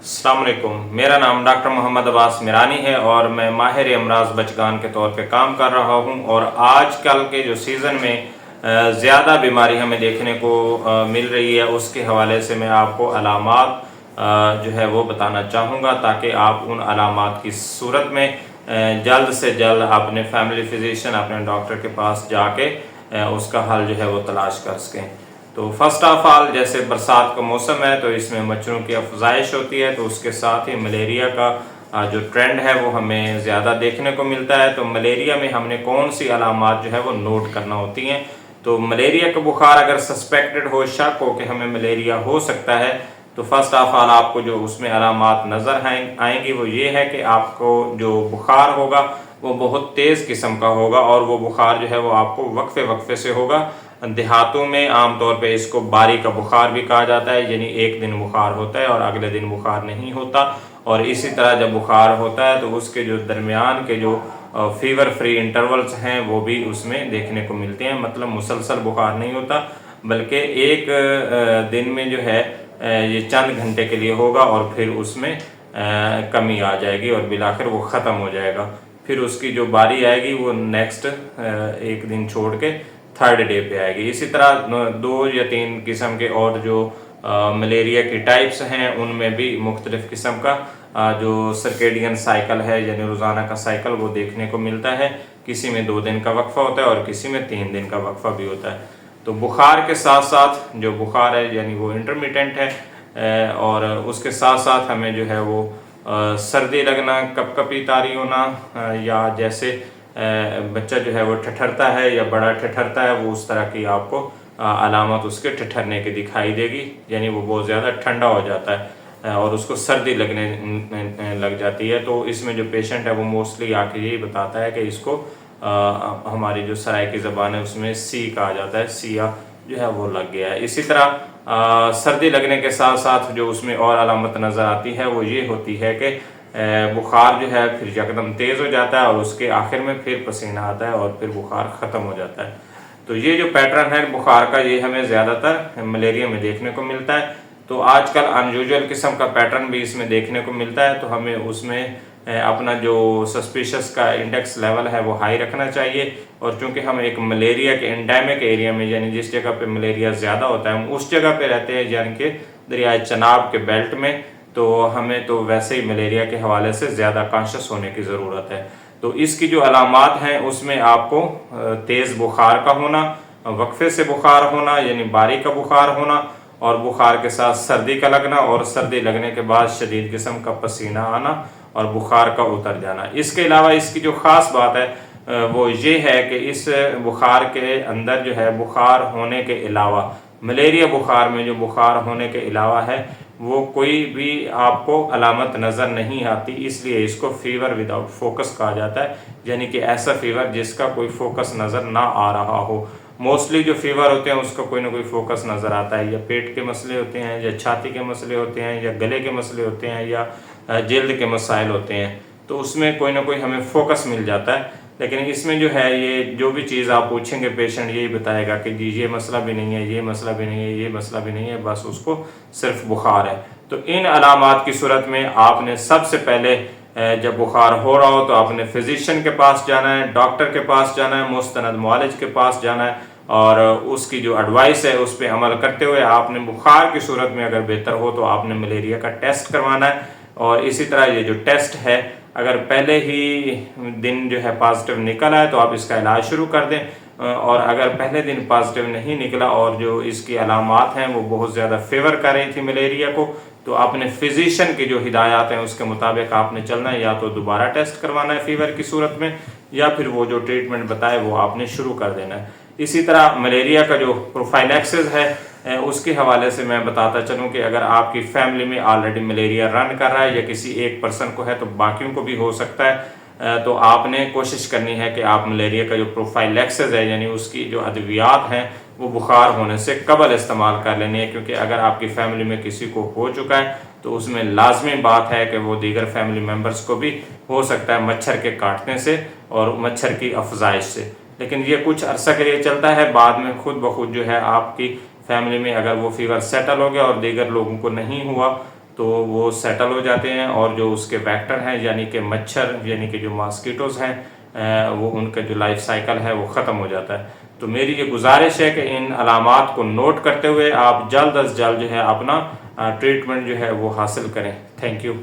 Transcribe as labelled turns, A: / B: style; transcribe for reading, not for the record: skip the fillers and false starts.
A: अस्सलाम वालेकुम। मेरा नाम डॉक्टर मोहम्मद अब्बास मिरानी है और मैं माहिर अमराज बचगान के तौर पे काम कर रहा हूं। और आजकल के जो सीज़न में ज़्यादा बीमारी हमें देखने को मिल रही है, उसके हवाले से मैं आपको अलामात जो है वो बताना चाहूँगा, ताकि आप उन अलामात की सूरत में जल्द से जल्द अपने फैमिली फिजिशियन, अपने डॉक्टर के पास जाके उसका हल जो है वो तलाश कर सकें। तो फर्स्ट ऑफ ऑल, जैसे बरसात का मौसम है तो इसमें मच्छरों की अफजाइश होती है, तो उसके साथ ही मलेरिया का जो ट्रेंड है वो हमें ज़्यादा देखने को मिलता है। तो मलेरिया में हमने कौन सी अलामात जो है वो नोट करना होती हैं। तो मलेरिया का बुखार अगर सस्पेक्टेड हो, शक हो कि हमें मलेरिया हो सकता है, तो फर्स्ट ऑफ ऑल आपको जो उसमें अलामात नज़र आएंगी वो ये है कि आपको जो बुखार होगा वो बहुत तेज़ किस्म का होगा, और वो बुखार जो है वो आपको वक्फे वक्फे से होगा। देहातों में आमतौर पे इसको बारी का बुखार भी कहा जाता है, यानी एक दिन बुखार होता है और अगले दिन बुखार नहीं होता। और इसी तरह जब बुखार होता है तो उसके जो दरमियान के जो फीवर फ्री इंटरवल्स हैं वो भी उसमें देखने को मिलते हैं। मतलब मुसलसल बुखार नहीं होता, बल्कि एक दिन में जो है ये चंद घंटे के लिए होगा और फिर उसमें कमी आ जाएगी और बिलाखिर वो ख़त्म हो जाएगा। फिर उसकी जो बारी आएगी वो नेक्स्ट एक दिन छोड़ के थर्ड डे पे आएगी। इसी तरह 2 या 3 किस्म के और जो मलेरिया की टाइप्स हैं उनमें भी मुख्तलिफ किस्म का जो सर्केडियन साइकिल है, यानी रोज़ाना का साइकिल, वो देखने को मिलता है। किसी में 2 दिन का वक्फा होता है और किसी में 3 दिन का वक्फा भी होता है। तो बुखार के साथ साथ जो बुखार है यानी वो इंटरमिटेंट है, और उसके साथ साथ हमें जो है वो सर्दी लगना, कपकपी तारी होना, या जैसे बच्चा जो है वो ठठरता है या बड़ा ठठरता है, वो उस तरह की आपको अलामत उसके ठठरने की दिखाई देगी, यानी वो बहुत ज़्यादा ठंडा हो जाता है और उसको सर्दी लगने लग जाती है। तो इसमें जो पेशेंट है वो मोस्टली आके यही बताता है कि इसको हमारी जो सराय की ज़बान है उसमें सी कहा जाता है, सिया जो है वो लग गया है। इसी तरह सर्दी लगने के साथ साथ जो उसमें और अलामत नज़र आती है वो ये होती है कि बुखार जो है फिर यकदम तेज़ हो जाता है और उसके आखिर में फिर पसीना आता है और फिर बुखार ख़त्म हो जाता है। तो ये जो पैटर्न है बुखार का, ये हमें ज़्यादातर मलेरिया में देखने को मिलता है। तो आजकल अनयूजुअल किस्म का पैटर्न भी इसमें देखने को मिलता है, तो हमें उसमें अपना जो सस्पिशस का इंडेक्स लेवल है वो हाई रखना चाहिए। और चूँकि हम एक मलेरिया के एंडेमिक एरिया में, यानी जिस जगह पे मलेरिया ज़्यादा होता है, हम उस जगह पे रहते हैं, यानी कि दरियाए चनाब के बेल्ट में, तो हमें तो वैसे ही मलेरिया के हवाले से ज़्यादा कॉन्शियस होने की ज़रूरत है। तो इसकी जो अलामात हैं उसमें आपको तेज़ बुखार का होना, वक्फे से बुखार होना यानी बारी का बुखार होना, और बुखार के साथ सर्दी का लगना, और सर्दी लगने के बाद शदीद किस्म का पसीना आना और बुखार का उतर जाना। इसके अलावा इसकी जो ख़ास बात है वो ये है कि इस बुखार के अंदर जो है बुखार होने के अलावा, मलेरिया बुखार में जो बुखार होने के अलावा है वो कोई भी आपको अलामत नज़र नहीं आती, इसलिए इसको फ़ीवर विदाउट फोकस कहा जाता है। यानी कि ऐसा फ़ीवर जिसका कोई फोकस नज़र ना आ रहा हो। मोस्टली जो फ़ीवर होते हैं उसका कोई ना कोई फोकस नज़र आता है, या पेट के मसले होते हैं, या छाती के मसले होते हैं, या गले के मसले होते हैं, या जल्द के मसाइल होते हैं, तो उसमें कोई ना कोई हमें फोकस मिल जाता है। लेकिन इसमें जो है ये जो भी चीज़ आप पूछेंगे पेशेंट यही बताएगा कि जी ये मसला भी नहीं है, ये मसला भी नहीं है, ये मसला भी नहीं है, बस उसको सिर्फ बुखार है। तो इन अलामात की सूरत में आपने सबसे पहले जब बुखार हो रहा हो तो आपने फिजिशियन के पास जाना है, डॉक्टर के पास जाना है, मुस्तनद मुआलिज के पास जाना है, और उसकी जो एडवाइस है उस पर अमल करते हुए आपने बुखार की सूरत में अगर बेहतर हो तो आपने मलेरिया का टेस्ट करवाना है। और इसी तरह ये जो टेस्ट है, अगर पहले ही दिन जो है पॉजिटिव निकल आए तो आप इसका इलाज शुरू कर दें, और अगर पहले दिन पॉजिटिव नहीं निकला और जो इसकी अलामात हैं वो बहुत ज़्यादा फेवर कर रही थी मलेरिया को, तो अपने फिजिशियन की जो हिदायत हैं उसके मुताबिक आपने चलना है। या तो दोबारा टेस्ट करवाना है फीवर की सूरत में, या फिर वो जो ट्रीटमेंट बताए वो आपने शुरू कर देना है। इसी तरह मलेरिया का जो प्रोफाइलैक्सिस है उसके हवाले से मैं बताता चलूँ कि अगर आपकी फैमिली में ऑलरेडी मलेरिया रन कर रहा है या किसी एक पर्सन को है तो बाकियों को भी हो सकता है, तो आपने कोशिश करनी है कि आप मलेरिया का जो प्रोफाइलैक्सिस है यानी उसकी जो अद्वियात हैं वो बुखार होने से कबल इस्तेमाल कर लेनी है। क्योंकि अगर आपकी फैमिली में किसी को हो चुका है तो उसमें लाजमी बात है कि वो दीगर फैमिली मेम्बर्स को भी हो सकता है मच्छर के काटने से और मच्छर की अफजाइश से। लेकिन ये कुछ अरसा के लिए चलता है, बाद में खुद ब खुद जो है आपकी फैमिली में अगर वो फीवर सेटल हो गया और दीगर लोगों को नहीं हुआ तो वो सेटल हो जाते हैं और जो उसके वेक्टर हैं यानी कि मच्छर यानी कि जो मॉस्किटोज़ हैं वो उनका जो लाइफ साइकिल है वो ख़त्म हो जाता है। तो मेरी ये गुजारिश है कि इन अलामात को नोट करते हुए आप जल्द अज जल्द जो है अपना ट्रीटमेंट जो है वो हासिल करें। Thank you.